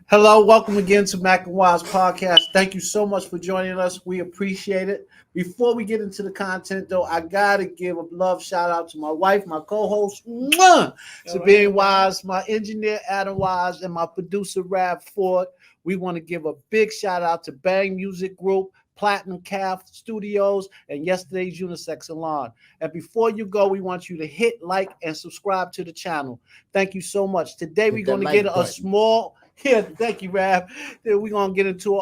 Hello, welcome again to Mac and Wise Podcast. Thank you so much for joining us. We appreciate it. Before we get into the content, though, I gotta give a love shout out to my wife, my co-host, Sabine Wise, my engineer Adam Wise, and my producer Rabb Ford. We want to give a big shout out to Bang Music Group, Platinum Calf Studios, and yesterday's Unisex Salon. And before you go, we want you to hit like and subscribe to the channel. Thank you so much. Today we're going to get a small. Yeah, thank you, Rab. We're gonna get into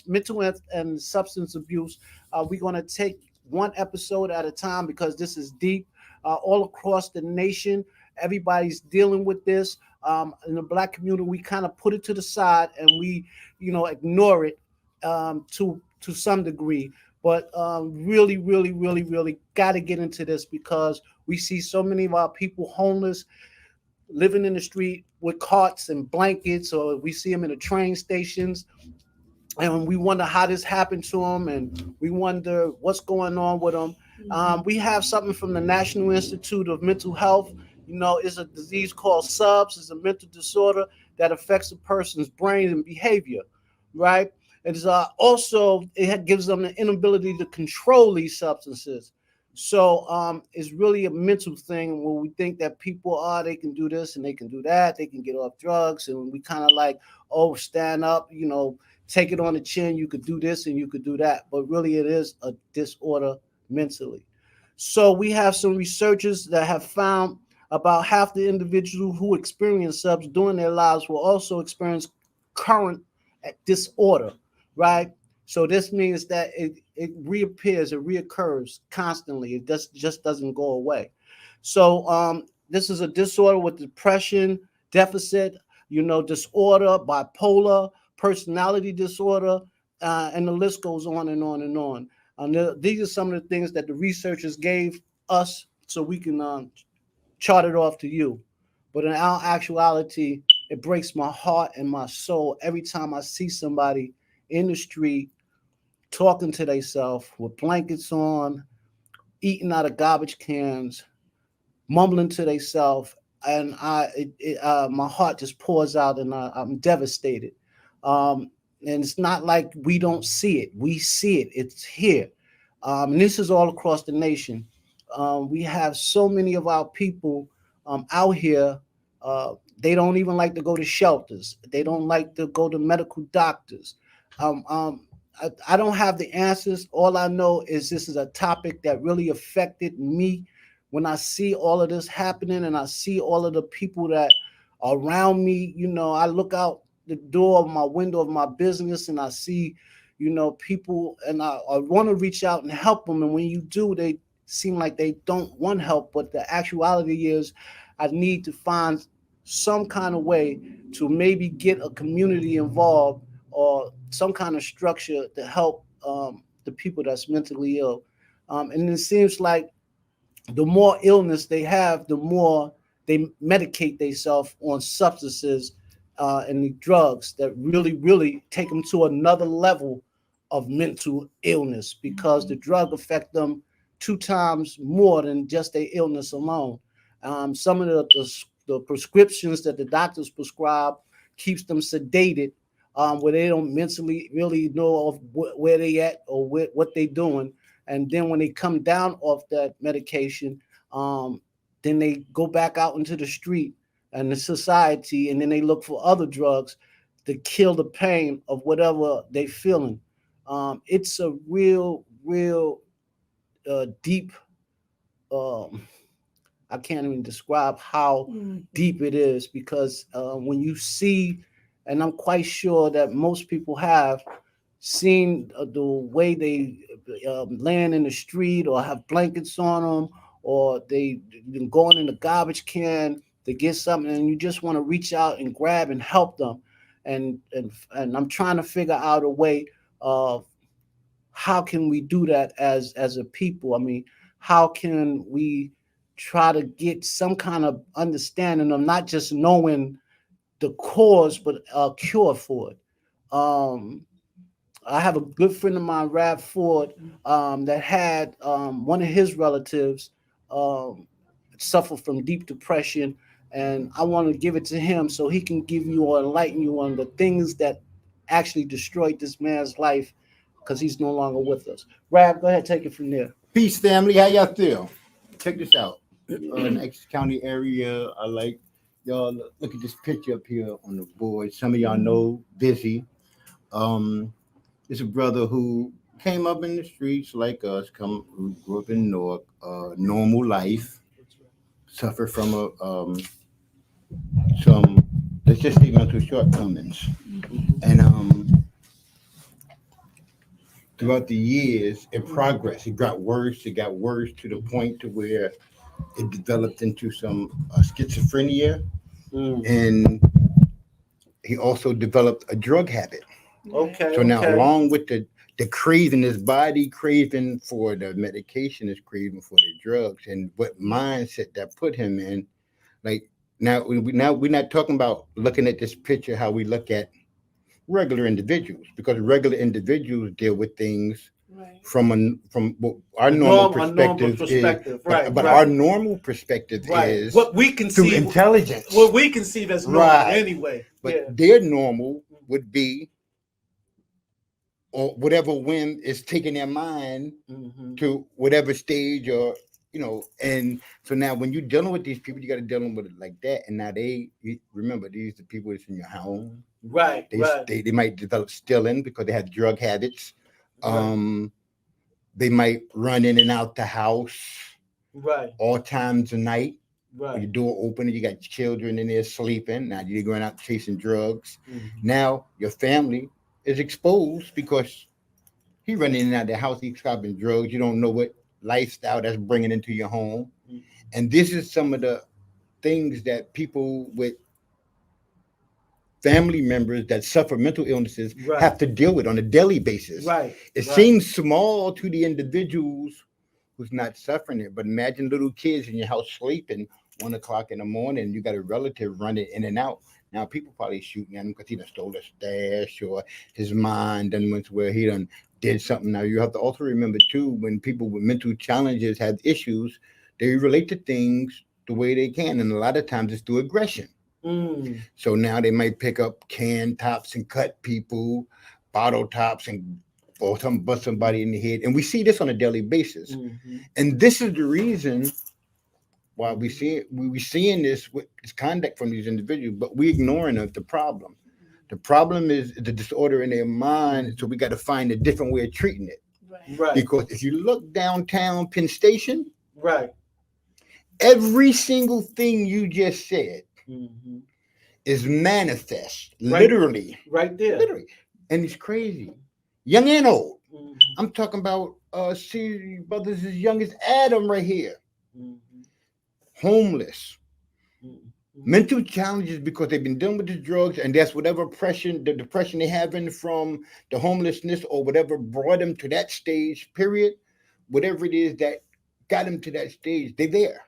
mental and substance abuse. We're gonna take one episode at a time because this is deep. All across the nation, everybody's dealing with this. In the Black community, we kind of put it to the side and we, ignore it to some degree. But really got to get into this because we see so many of our people homeless, living in the street with carts and blankets, or we see them in the train stations, and we wonder how this happened to them, and we wonder what's going on with them. We have something from the National Institute of Mental Health. It's a disease called SUBS. It's a mental disorder that affects a person's brain and behavior, right? It's also gives them the inability to control these substances. So it's really a mental thing where we think that people they can do this and they can do that, they can get off drugs, and we kind of like, stand up, take it on the chin, you could do this and you could do that. But really it is a disorder mentally. So we have some researchers that have found about half the individuals who experience subs during their lives will also experience current disorder, right? So this means that it reappears, it reoccurs constantly. It just doesn't go away. So this is a disorder with depression, deficit, disorder, bipolar, personality disorder, and the list goes on and on and on. These are some of the things that the researchers gave us so we can chart it off to you. But in our actuality, it breaks my heart and my soul every time I see somebody in the street talking to themselves with blankets on, eating out of garbage cans, mumbling to themselves, and my heart just pours out, and I'm devastated. And it's not like we don't see it; we see it. It's here, and this is all across the nation. We have so many of our people out here. They don't even like to go to shelters. They don't like to go to medical doctors. Um, um, I don't have the answers. All I know is this is a topic that really affected me when I see all of this happening and I see all of the people that are around me. I look out the door of my window of my business and I see, people, and I want to reach out and help them. And when you do, they seem like they don't want help. But the actuality is, I need to find some kind of way to maybe get a community involved or some kind of structure to help the people that's mentally ill. And it seems like the more illness they have, the more they medicate themselves on substances and the drugs that really take them to another level of mental illness because the drug affect them two times more than just their illness alone. Some of the prescriptions that the doctors prescribe keeps them sedated, where they don't mentally really know of where they at or what they doing. And then when they come down off that medication, then they go back out into the street and the society, and then they look for other drugs to kill the pain of whatever they feeling. It's a real deep. Um, I can't even describe how deep it is because when you see, and I'm quite sure that most people have seen the way they land in the street or have blankets on them, or they been going in the garbage can to get something, and you just want to reach out and grab and help them. And I'm trying to figure out a way of how can we do that as a people. I mean, how can we try to get some kind of understanding of not just knowing the cause, but a cure for it. Um, I have a good friend of mine, Rabb Ford, that had one of his relatives um, suffer from deep depression, and I want to give it to him so he can give you or enlighten you on the things that actually destroyed this man's life because he's no longer with us. Rab, go ahead, take it from there. Peace, family. How y'all feel? Check this out. In the Essex County area, I like y'all. Look at this picture up here on the board. Some of y'all know Busy. Um, it's a brother who came up in the streets like us. Who grew up in Newark. Normal life. Suffered from some. Let's just say mental shortcomings. And throughout the years, it progressed. It got worse. It got worse to the point to where it developed into some schizophrenia, and he also developed a drug habit. Okay, So now, okay. along with the craving, his body craving for the medication, is craving for the drugs, and what mindset that put him in. Like now we're not talking about looking at this picture how we look at regular individuals, because regular individuals deal with things from what our normal A normal perspective is, perspective, but right, our right, normal perspective right. is What we can through see, intelligence. what we can see that's normal Right. anyway. But Yeah. their normal would be, or whatever whim is taking their mind to whatever stage, or and so now when you're dealing with these people, you got to deal with it like that. And now remember, these are the people that's in your home. Right, right. They might develop stealing because they have drug habits. Right. They might run in and out the house Right. all times of night. When Right. your door open and you got children in there sleeping. Now you're going out chasing drugs. Now your family is exposed because he running in and out of the house, he's shopping drugs. You don't know what lifestyle that's bringing into your home. And this is some of the things that people with family members that suffer mental illnesses have to deal with on a daily basis. Right. It seems small to the individuals who's not suffering it, but imagine little kids in your house sleeping 1 o'clock in the morning. You got a relative running in and out. Now people probably shooting at him because he done stole a stash, or his mind done went to where he done did something. Now you have to also remember too, when people with mental challenges have issues, they relate to things the way they can, and a lot of times it's through aggression. So now they might pick up can tops and cut people, bottle tops, and or some bust somebody in the head. And we see this on a daily basis. And this is the reason why we seeing this with this conduct from these individuals, but we ignoring the problem. The problem is the disorder in their mind. So we got to find a different way of treating it. Right. Because if you look downtown Penn Station, right, every single thing you just said is manifest, literally, right there, literally, and it's crazy, young and old. I'm talking about see brothers as young as Adam right here, homeless, mental challenges because they've been dealing with the drugs, and that's whatever oppression, the depression they having from the homelessness or whatever brought them to that stage. Period, whatever it is that got them to that stage, they're there,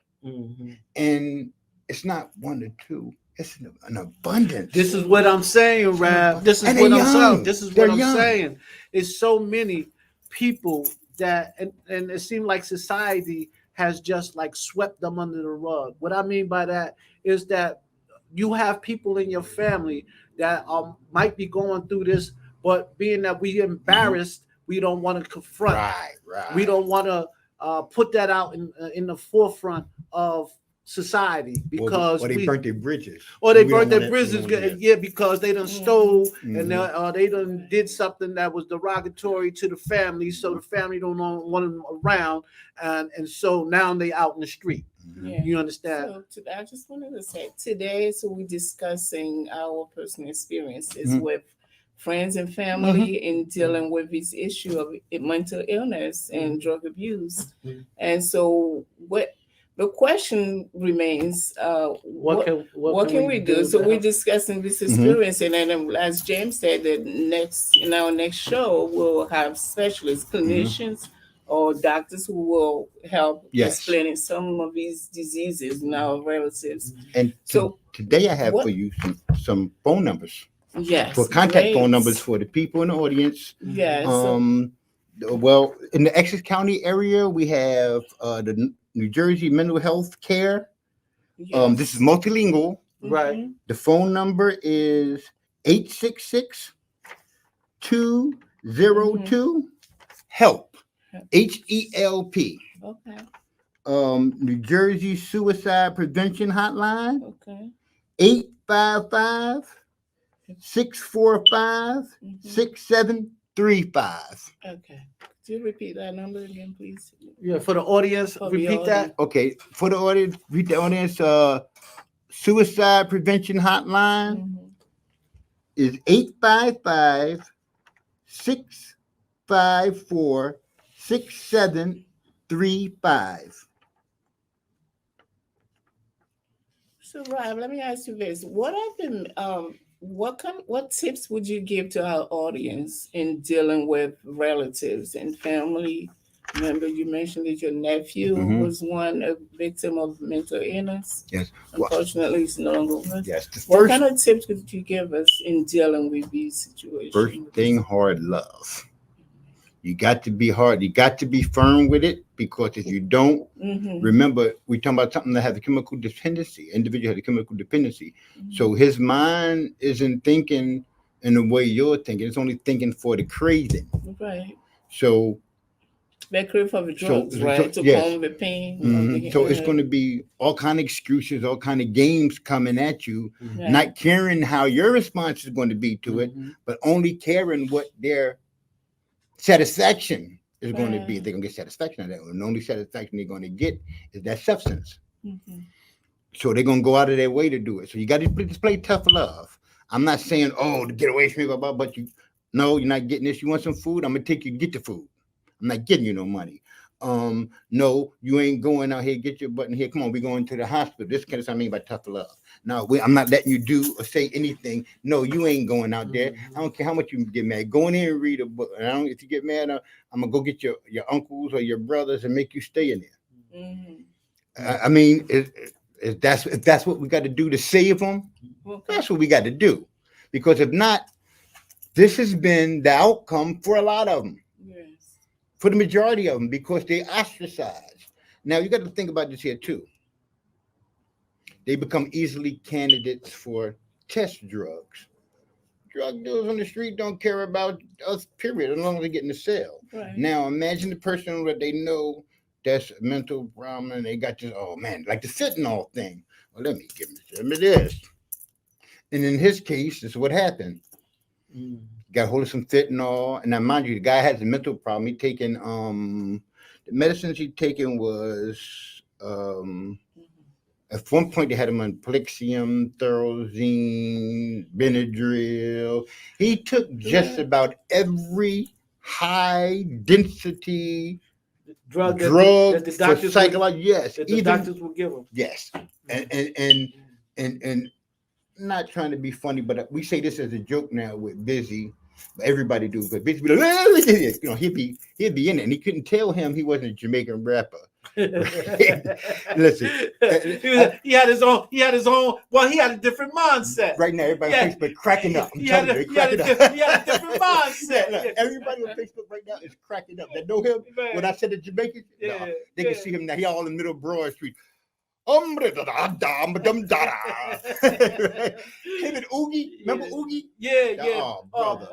and it's not one or two. It's an abundance. This is what I'm saying, Rabb. This is what I'm saying. This is what I'm saying. It's so many people that, and it seems like society has just like swept them under the rug. What I mean by that is that you have people in your family that might be going through this, but being that we embarrassed, we don't want to confront. Right. We don't want to put that out in the forefront of society because or they burnt their bridges. Or they burnt their bridges, yeah, because they done stole and they done did something that was derogatory to the family, so the family don't want them around, and so now they out in the street. Yeah. You understand? So I just wanted to say today, so we're discussing our personal experiences with friends and family in dealing with this issue of mental illness and drug abuse, and so what. The question remains, what can we do? So we're discussing this experience, and then as James said, in our next show, we'll have specialists, clinicians, or doctors who will help explaining some of these diseases in our relatives. And so today I have for you some phone numbers. Yes. For contact phone numbers for the people in the audience. Yes. Well, in the Essex County area, we have the New Jersey Mental Health Care This is multilingual. Right. Mhm. The phone number is 866-202-HELP. HELP. Okay. New Jersey Suicide Prevention Hotline, Okay. 855-645-6735. Okay. Could you repeat that number again, please? Yeah, for the audience, For the repeat that. Okay, for the audience, read the audience, Suicide Prevention Hotline Mhm. is 855-654-6735. So, Rob, let me ask you this: what are the what tips would you give to our audience in dealing with relatives and family? Remember, you mentioned that your nephew Mhm. was one a victim of mental illness. Yes. Well, Unfortunately, he's no longer with us. yes. The What first kind of tips could you give us in dealing with these situations? first thing, hard love. You got to be hard. You got to be firm with it, because if you don't, Mm-hmm. remember, we're talking about something that has a chemical dependency. Individual has a chemical dependency. Mm-hmm. So his mind isn't thinking in the way you're thinking. It's only thinking for the craving. Right. So, They crave for the drugs, so right? To yes. calm the pain. Of the, So it's going to be all kind of excuses, all kind of games coming at you, not caring how your response is going to be to it, but only caring what their satisfaction is going to be. They're going to get satisfaction out of that. And the only satisfaction they're going to get is that substance. Mm-hmm. So they're going to go out of their way to do it. So you got to display tough love. I'm not saying, oh, to get away from me, blah, blah, but no, you're not getting this. You want some food? I'm going to take you to get the food. I'm not giving you no money. No, you ain't going out here, get your butt in here. Come on, we going to the hospital. This is what I mean by tough love. No, I'm not letting you do or say anything. No, you ain't going out there. I don't care how much you get mad. Go in here and read a book. If you get mad, I'm gonna go get your uncles or your brothers and make you stay in there. Mm-hmm. I mean, if that's what we got to do to save them, that's what we got to do. Because if not, this has been the outcome for a lot of them. Yes. For the majority of them, because they ostracized. Now you got to think about this here too. They become easily candidates for test drugs. Drug dealers on the street don't care about us, period, as long as they get in the cell. Right. Now imagine the person that they know that's a mental problem and they got this, oh man, like the fentanyl thing. Well, let me give me this. And in his case, this is what happened. Got hold of some fentanyl, and now mind you, the guy has a mental problem. He taking the medicines he taking was at one point they had him on Plexium, Therozine, Benadryl. He took just about every high density drug that the for doctors psychology. Yes, that the doctors will give them. Yes, and not trying to be funny, but we say this as a joke now with Busy. But everybody do, because Busy be like, you know, he'd be in it, and he couldn't tell him he wasn't a Jamaican rapper. Listen, he had his own. Well, he had a different mindset. Right now, everybody on Facebook cracking up. He had a different mindset. Look, everybody on Facebook right now is cracking up. They know him. When I said the Jamaican, they can see him now. He all in the middle of Broad Street. Him and Oogie, remember Oogie? Yeah. Oh, brother.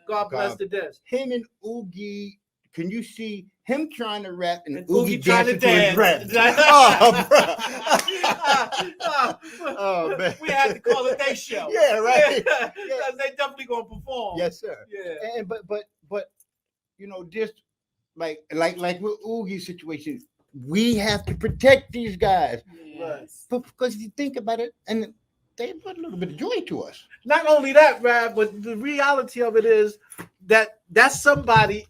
God bless the dead. Him and Oogie, can you see him trying to rap and Oogie Oogie trying to dancing to his dance? rap? Oh, bro. Oh, man. We had to call it their show. Yeah, right. Because they definitely gonna perform. Yes, sir. Yeah. And but you know, just like with Oogie's situation, we have to protect these guys. Yes. But because if you think about it, and they put a little bit of joy to us. Not only that, Rabb, but the reality of it is that that's somebody's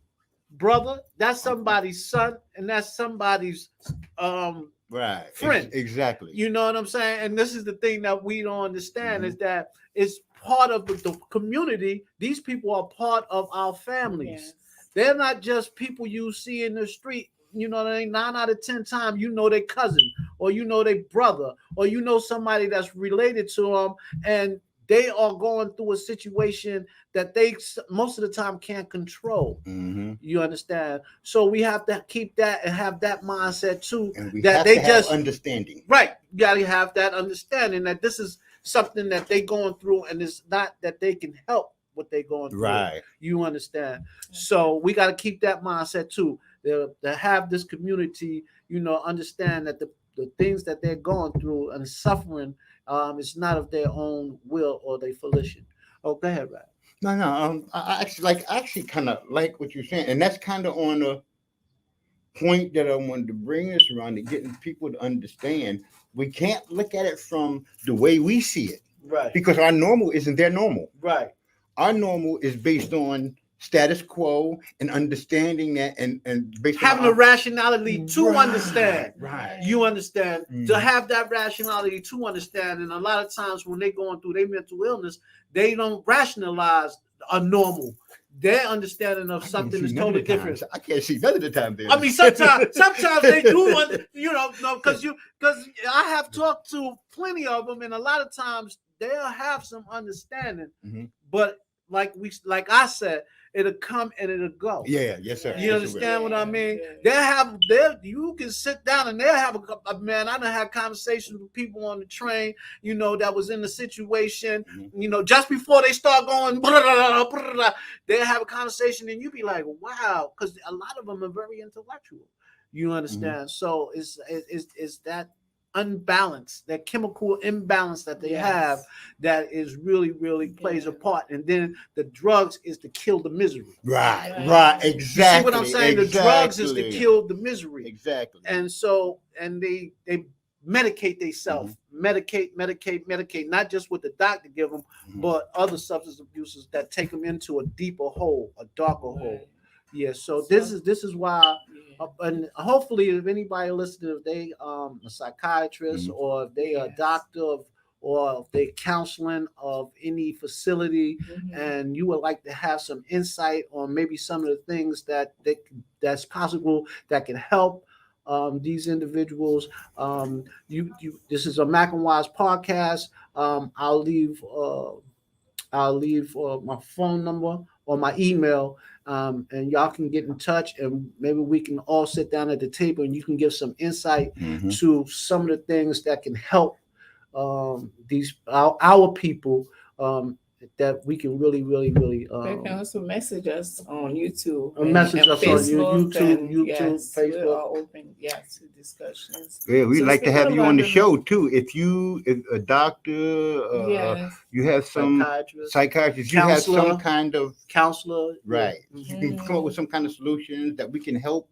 brother, that's somebody's son, and that's somebody's Right. friend. Exactly. You know what I'm saying? And this is the thing that we don't understand is that it's part of the community. These people are part of our families. Yes. They're not just people you see in the street. You know, 9 out of 10 times, you know their cousin, or you know their brother, or you know somebody that's related to them, and they are going through a situation that they most of the time can't control. Mm-hmm. You understand? So we have to keep that and have that mindset too. And we that have they to have just understanding. right. You gotta have that understanding that this is something that they going through, and it's not that they can help what they going through. Right. You understand? So we got to keep that mindset too. To have this community, understand that the things that they're going through and suffering, is not of their own will or their volition. Oh, go ahead, Rabb. No. I actually kind of like what you're saying, and that's kind of on a point that I wanted to bring us around to getting people to understand. We can't look at it from the way we see it, Right. because our normal isn't their normal. Right. Our normal is based on status quo and understanding that, and based having on a rationality to understand. Right. You understand? Mhm. To have that rationality to understand. And a lot of times when they're going through their mental illness, they don't rationalize a normal. Their understanding of something is totally different. I can't see none of the time. I mean, sometimes they do, because I have talked to plenty of them, and a lot of times they'll have some understanding, Mhm. but like I said, it'll come and it'll go. Yeah, yes, sir. You understand what I mean? Yeah. You can sit down and they'll have a man. I done had conversations with people on the train, that was in the situation, Mhm. Just before they start going, they'll have a conversation and you be like, wow, because a lot of them are very intellectual. You understand? So it's that unbalance, that chemical imbalance that they have, that is really plays a part. And then the drugs is to kill the misery. Right, exactly. You see what I'm saying? Exactly. The drugs is to kill the misery. Exactly. And so, and they medicate themselves, medicate, not just what the doctor give them, but other substance abusers that take them into a deeper hole, a darker hole. Yeah. So this is why. And hopefully, if anybody listening, if they a psychiatrist or if they a doctor or if they counseling of any facility, and you would like to have some insight on maybe some of the things that's possible that can help these individuals. This is a Mac and Wise podcast. I'll leave my phone number or my email, and y'all can get in touch, and maybe we can all sit down at the table and you can give some insight to some of the things that can help our people, that we can really they can also message us on YouTube. Message us on Facebook, YouTube, yes, Facebook. We are open, to discussions. Yeah, we'd So like to speaking have you about on the the- show too. If a doctor, you have some psychiatrist, you have some kind of counselor, right? You can come up with some kind of solutions that we can help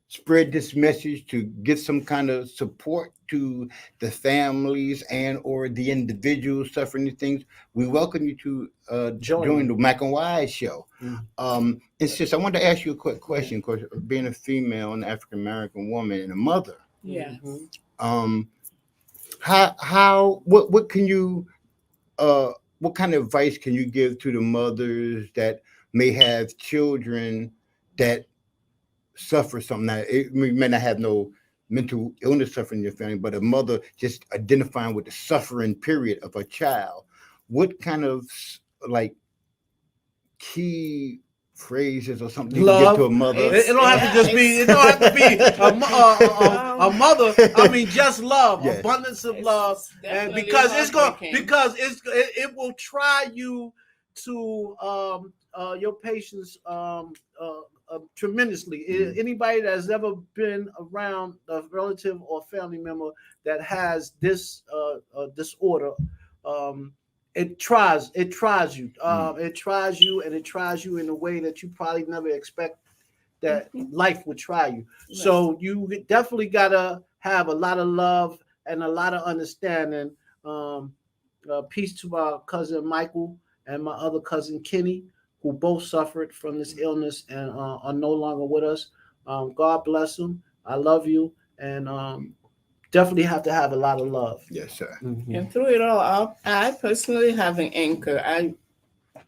spread this message to get some kind of support to the families and or the individuals suffering these things. We welcome you to join the Mac and Wise show. It's just I wanted to ask you a quick question, because being a female and African American woman and a mother, what can you what kind of advice can you give to the mothers that may have children that suffer something? Now, it may not have no mental illness suffering in your family, but a mother just identifying with the suffering period of a child. What kind of key phrases or something you can give to a mother? It don't have to just be. It don't have to be a mother. I mean, just love, abundance of love, and because it will try you to your patience tremendously. Anybody that's ever been around a relative or family member that has this disorder, it tries you. It tries you, and it tries you in a way that you probably never expect that life would try you. So you definitely gotta have a lot of love and a lot of understanding. Peace to our cousin Michael and my other cousin Kenny, who both suffered from this illness and are no longer with us. God bless them. I love you, and definitely have to have a lot of love. Yes, sir. And through it all, I personally have an anchor. I'm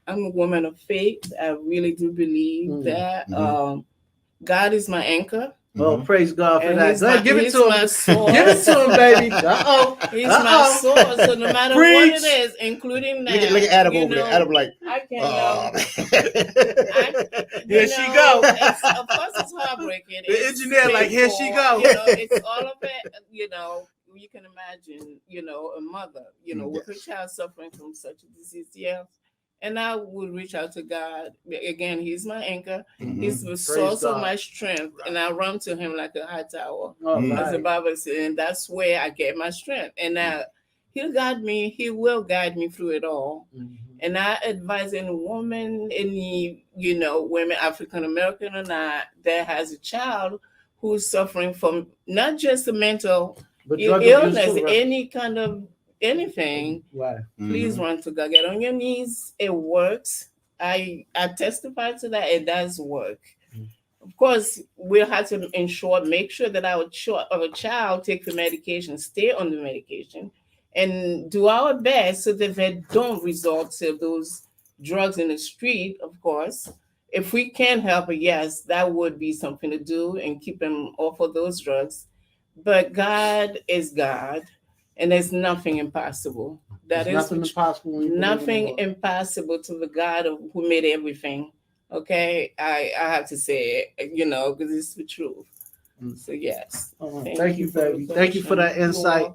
a woman of faith. I really do believe that God is my anchor. Oh, praise God for And that. Go ahead, give it to my him. source. Give it to him, baby. Uh-oh. He's my source. So no matter what Preach. it is, including that. Look at Adam you over there. know, Adam like, I can Here she go. Of course, it's heartbreaking. The It's engineer like, here she painful, go. It's all of it. You can imagine. A mother. With her child suffering from such a disease. Yeah. And I would reach out to God. Again, He's my anchor. He's the source of my strength. And I run to Him like a high tower. As the Bible says. And that's where I get my strength. And He'll guide me. He will guide me through it all. And I advise any woman, any, women, African American or not, that has a child who's suffering from not just a mental illness, any kind of anything. Right. Please run to God. Get on your knees. It works. I testify to that. It does work. Of course, we'll have to make sure that our child take the medication, stay on the medication, and do our best so that they don't resort to those drugs in the street, of course. If we can help it, yes, that would be something to do and keep them off of those drugs. But God is God, and there's nothing impossible. There's nothing impossible. Nothing impossible to the God who made everything. Okay, I have to say it, because it's the truth. So yes. Thank you, baby. Thank you for that insight.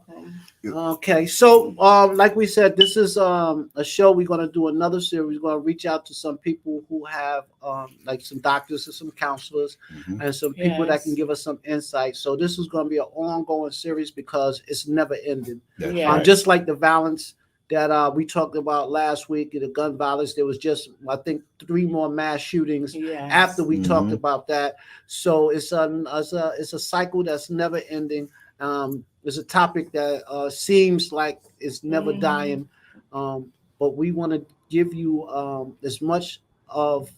Okay, so like we said, this is a show. We're going to do another series. We're going to reach out to some people who have like some doctors and some counselors and some people that can give us some insight. So this is going to be an ongoing series because it's never ending. Just like the violence that we talked about last week, the gun violence, there was just, I think, 3 more mass shootings after we talked about that. So it's a cycle that's never ending. It's a topic that seems like it's never dying, but we want to give you as much of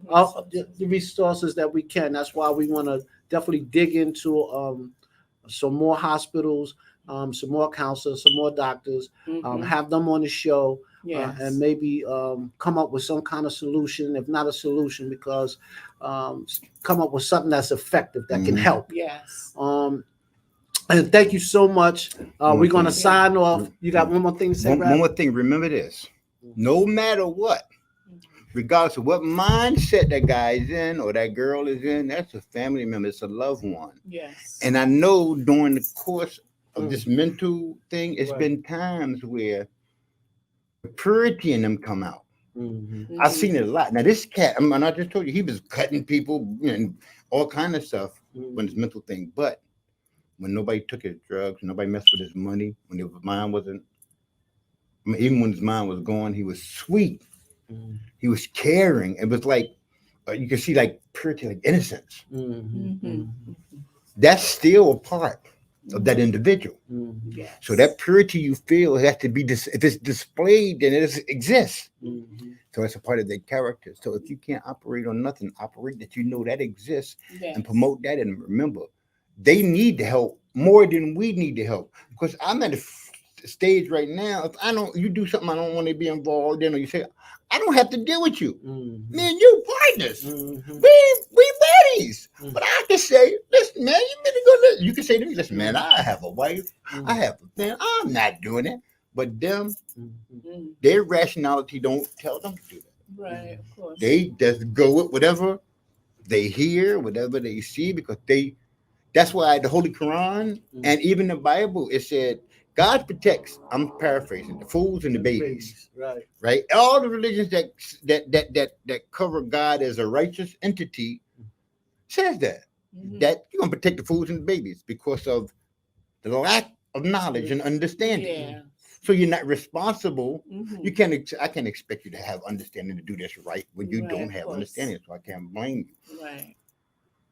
the resources that we can. That's why we want to definitely dig into some more hospitals, some more counselors, some more doctors, have them on the show, and maybe come up with some kind of solution, if not a solution, because come up with something that's effective that can help. Yes. And thank you so much. We're going to sign off. You got one more thing to say, One Rabb? more thing. Remember this. No matter what, regardless of what mindset that guy's in or that girl is in, that's a family member. It's a loved one. Yes. And I know during the course of this mental thing, it's been times where the purity in them come out. I've seen it a lot. Now, this cat, I just told you, he was cutting people and all kind of stuff when it's mental thing. But when nobody took his drugs, nobody messed with his money, when his mind wasn't, even when his mind was gone, he was sweet. He was caring. It was like, you can see like purity, like innocence. That's still a part of that individual. So that purity you feel has to be, if it's displayed, then it exists. So it's a part of their character. So if you can't operate on nothing, operate that that exists and promote that. And remember, they need the help more than we need the help. Because I'm at a stage right now, if you do something I don't want to be involved in, or you say, I don't have to deal with you. Man, you partners. We buddies. But I can say, listen, man, you can say to me, listen, man, I have a wife. I have a man. I'm not doing it. But them, their rationality don't tell them to do that. Right, of course. They just go with whatever they hear, whatever they see, because that's why the Holy Quran and even the Bible, it said, God protects, I'm paraphrasing, the fools and the babies. Right. All the religions that cover God as a righteous entity says that you're gonna protect the fools and the babies because of the lack of knowledge and understanding. So you're not responsible. I can't expect you to have understanding to do this right when you don't have understanding. So I can't blame you. Right.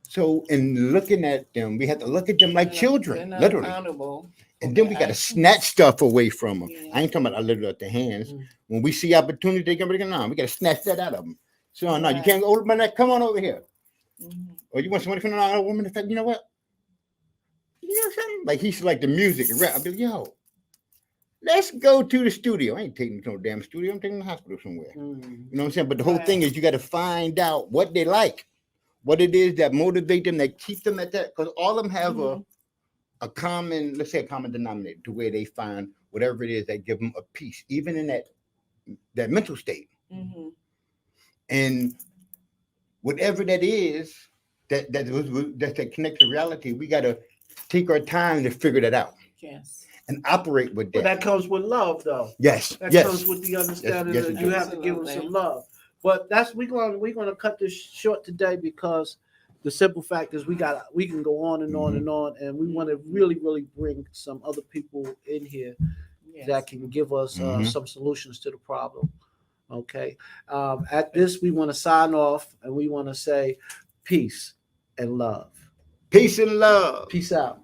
So in looking at them, we have to look at them like children, literally. Accountable. And then we got to snatch stuff away from them. I ain't talking about literally at the hands. When we see opportunity, they can bring it on. We got to snatch that out of them. So no, you can't go over my neck. Come on over here. Or you want somebody from another woman to say, you know what? You know something? Like he's like the music and rap. I'll be like, yo, let's go to the studio. I ain't taking you to no damn studio. I'm taking the hospital somewhere. You know what I'm saying? But the whole thing is you got to find out what they like. what it is that motivate them, that keep them at that, because all of them have Mhm. a common, let's say a common denominator, to where they find whatever it is that give them a peace, even in that mental state. Mhm. And whatever that is, that's that connected reality, we gotta take our time to figure that out Yes. and operate with But that. that comes with love, though. Yes, That yes. comes with the understanding yes, that it you does. have to give them Absolutely. some love. But we're gonna cut this short today because the simple fact is we can go on and on and on, and we want to really bring some other people in here Yes. that can give us Mhm. some solutions to the problem. Okay. At this, we want to sign off and we want to say peace and love. Peace and love. Peace out.